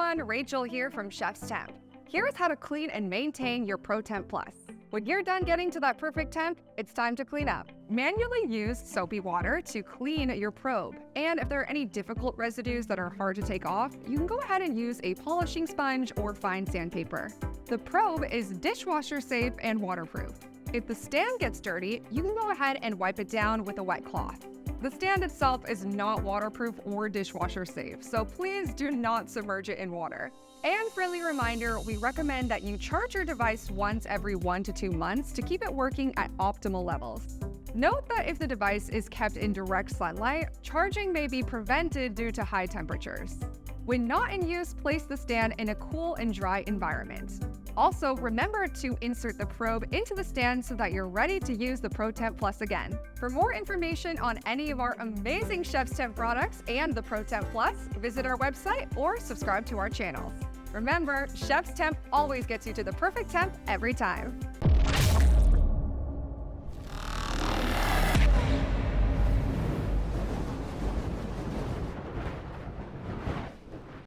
everyone, Rachel here from ChefsTemp. Here's how to clean and maintain your ProTemp Plus. When you're done getting to that perfect temp, it's time to clean up. Manually use soapy water to clean your probe. And if there are any difficult residues that are hard to take off, you can go ahead and use a polishing sponge or fine sandpaper. The probe is dishwasher safe and waterproof. If the stand gets dirty, you can go ahead and wipe it down with a wet cloth. The stand itself is not waterproof or dishwasher safe, so please do not submerge it in water. And friendly reminder, we recommend that you charge your device once every 1 to 2 months to keep it working at optimal levels. Note that if the device is kept in direct sunlight, charging may be prevented due to high temperatures. When not in use, place the stand in a cool and dry environment. Also, remember to insert the probe into the stand so that you're ready to use the ProTemp Plus again. For more information on any of our amazing ChefsTemp products and the ProTemp Plus, visit our website or subscribe to our channels. Remember, ChefsTemp always gets you to the perfect temp every time.